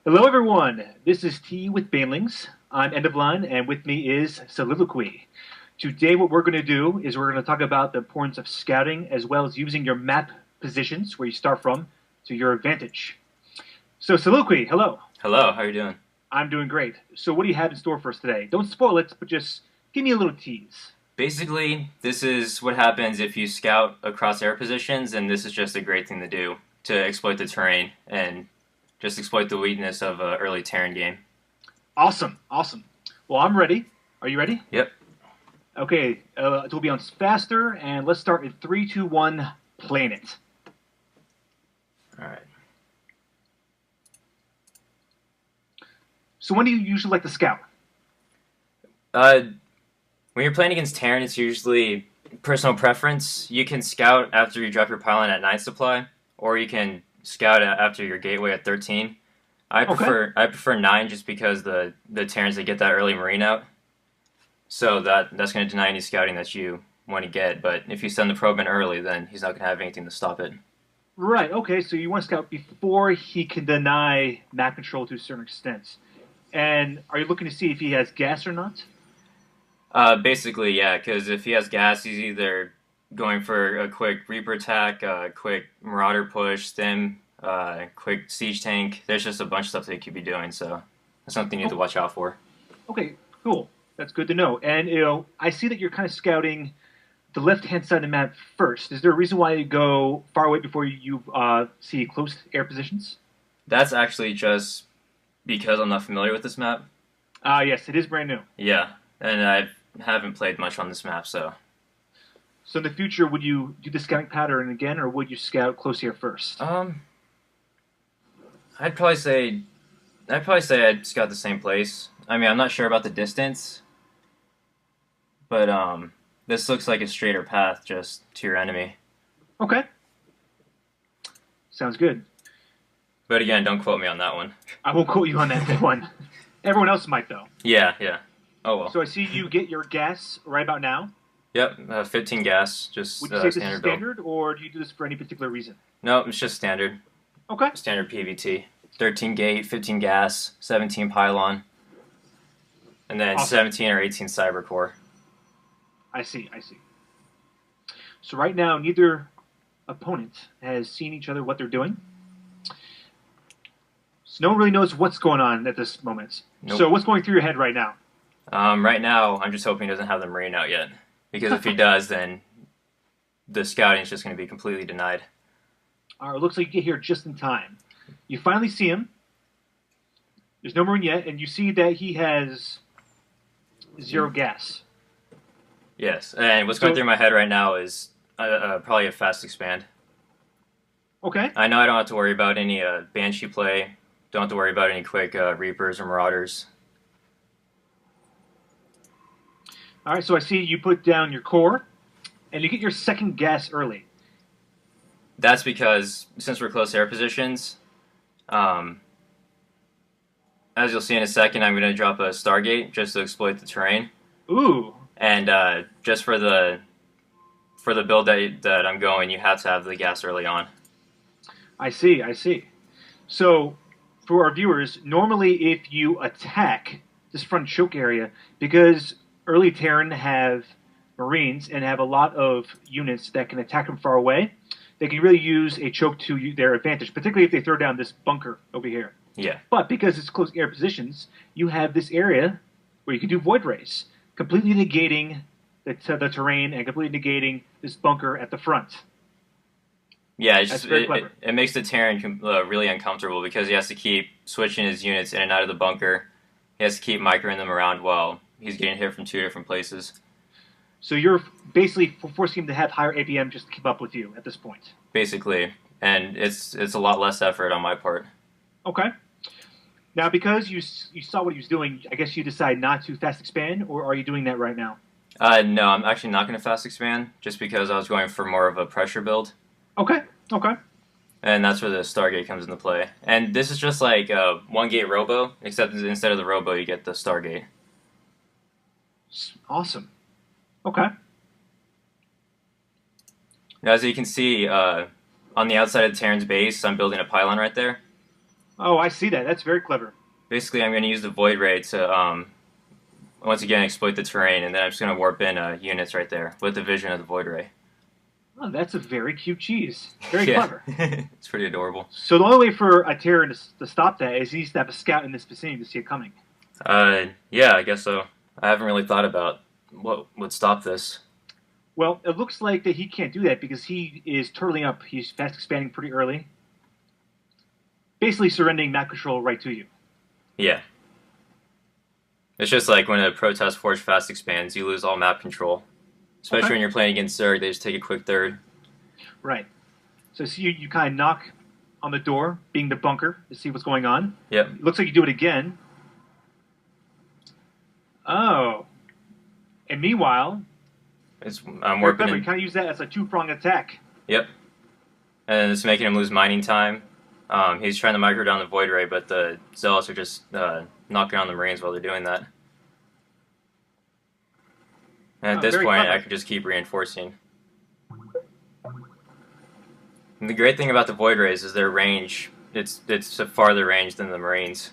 Hello, everyone. This is T with Banelings. I'm End of Line, and with me is Soliloquy. Today, what we're going to do is we're going to talk about the importance of scouting as well as using your map positions where you start from to your advantage. So, Soliloquy, hello. Hello, how are you doing? I'm doing great. So, what do you have in store for us today? Don't spoil it, but just give me a little tease. Basically, this is what happens if you scout across air positions, and this is just a great thing to do to exploit the terrain and just exploit the weakness of an early Terran game. Awesome, awesome. Well, I'm ready. Are you ready? Yep. Okay, it will be on faster, and let's start in three, two, one. Planet. All right. So, when do you usually like to scout? Uh, when you're playing against Terran, it's usually personal preference. You can scout after you drop your pylon at 9 supply, or you can scout after your gateway at 13. I Okay. prefer 9 just because the Terrans they get that early marine out. So that's going to deny any scouting that you want to get. But if you send the probe in early, then he's not going to have anything to stop it. Right. Okay. So you want to scout before he can deny map control to a certain extent. And are you looking to see if he has gas or not? Basically, yeah, because if he has gas, he's either going for a quick Reaper attack, a quick Marauder push, stim, quick siege tank. There's just a bunch of stuff that he could be doing, so that's something you need to Oh, watch out for. okay. Cool. That's good to know. And I see that you're kind of scouting the left-hand side of the map first. Is there a reason why you go far away before you see close air positions? That's actually just because I'm not familiar with this map. Yes, it is brand new. Yeah, and I haven't played much on this map, so So in the future, would you do the scouting pattern again, or would you scout close air first? um, I'd probably say I'd scout the same place. I mean, I'm not sure about the distance, but this looks like a straighter path just to your enemy. Okay. Sounds good. But again, don't quote me on that one. I won't quote you on that one. Everyone else might, though. Yeah, yeah. Oh well. So I see you get your gas right about now. Yep, 15 gas, just Would you say this is standard build. standard, or do you do this for any particular reason? No, it's just standard. Okay. Standard PvT. 13 gate, 15 gas, 17 pylon, and then Awesome. 17 or 18 cyber core. I see. I see. So right now, neither opponent has seen each other what they're doing. So no one really knows what's going on at this moment. Nope. So what's going through your head right now? Right now, I'm just hoping he doesn't have the marine out yet. Because if he does, then the scouting is just going to be completely denied. All right, it looks like you get here just in time. You finally see him. There's no marine yet, and you see that he has zero gas. Yes, and what's going So through my head right now is probably a fast expand. okay. I know I don't have to worry about any Banshee play. Don't have to worry about any quick Reapers or Marauders. All right, so I see you put down your core, and you get your second gas early. That's because since we're close air positions, um, as you'll see in a second, I'm going to drop a Stargate just to exploit the terrain, Ooh, and just for the build that I'm going, you have to have the gas early on. I see, I see. So, for our viewers, normally if you attack this front choke area, because early Terran have Marines and have a lot of units that can attack them far away, they can really use a choke to their advantage, particularly if they throw down this bunker over here. Yeah, But because it's close air positions, you have this area where you can do Void Race, completely negating the terrain and completely negating this bunker at the front. yeah. That's very clever. It makes the Terran really uncomfortable because he has to keep switching his units in and out of the bunker. He has to keep microing them around while he's getting hit from two different places. So you're basically forcing him to have higher APM just to keep up with you at this point. Basically, and it's a lot less effort on my part. Okay. Now, because you saw what he was doing, I guess you decide not to fast expand, or are you doing that right now? No, I'm actually not going to fast expand just because I was going for more of a pressure build, Okay. Okay. and that's where the Stargate comes into play. And this is just like one gate robo, except instead of the robo, you get the Stargate. Awesome. Okay. Now, as you can see, on the outside of Terran's base, I'm building a pylon right there. Oh, I see that. That's very clever. Basically, I'm going to use the Void Ray to once again exploit the terrain, and then I'm just going to warp in units right there with the vision of the Void Ray. Oh, that's a very cute cheese. Very Yeah, clever. it's pretty adorable. So the only way for a Terran to stop that is he needs to have a scout in this vicinity to see it coming. Yeah, I guess so. I haven't really thought about what would stop this. Well, it looks like that he can't do that because he is turtling up. He's fast expanding pretty early, basically surrendering map control right to you. Yeah. It's just like when a Protest Forge fast expands, you lose all map control. Especially Okay. when you're playing against Zerg, they just take a quick third. Right. So see, you kind of knock on the door, being the bunker, to see what's going on. Yep. Looks like you do it again. Oh. And meanwhile, I'm very warping clever. You in. kind of use that as a two-pronged attack. Yep. And it's making him lose mining time. He's trying to micro down the Void Ray, but the Zealots are just knocking on the Marines while they're doing that. And at Oh, this very point, clever. I can just keep reinforcing. And the great thing about the Void Rays is their range. It's a farther range than the Marines.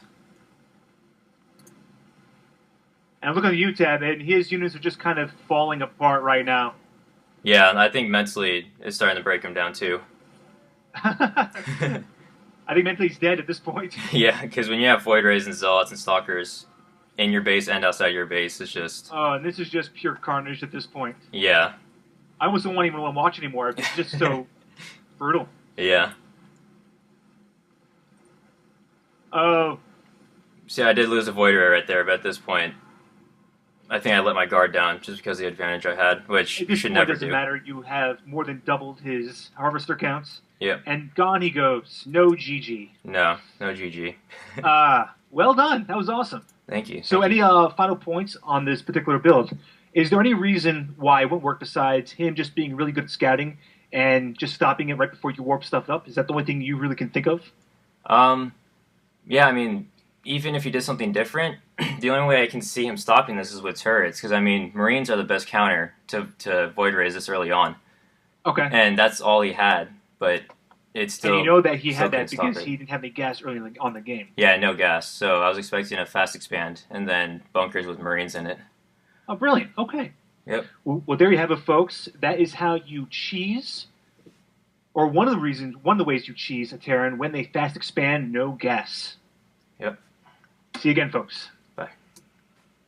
And I'm looking at the U-tab, and his units are just kind of falling apart right now. Yeah, and I think mentally it's starting to break him down too. I think mentally he's dead at this point. Yeah, because when you have Void Rays and Zealots and Stalkers in your base and outside your base, it's just And this is just pure carnage at this point. yeah, I almost don't want even want to watch anymore. It's just so brutal. yeah. Oh, See, I did lose a Void Ray right there, but at this point, I think I let my guard down just because of the advantage I had, which at you this should point never it doesn't do. matter. You have more than doubled his harvester counts. Yep. And gone he goes. No GG. No GG. Well done. That was awesome. Thank you. So, Thank any you. final points on this particular build? Is there any reason why it won't work besides him just being really good at scouting and just stopping it right before you warp stuff up? Is that the only thing you really can think of? Yeah, I mean, even if he did something different, the only way I can see him stopping this is with turrets, because I mean, Marines are the best counter to Void Rays this early on, Okay. and that's all he had. But it's still. And you know that he still had that couldn't stop because it. he didn't have any gas early on the game. Yeah, no gas. So I was expecting a fast expand and then bunkers with Marines in it. Oh, brilliant. Okay. Yep. Well, there you have it, folks. That is how you cheese, or one of the ways you cheese a Terran when they fast expand, no gas. Yep. See you again, folks.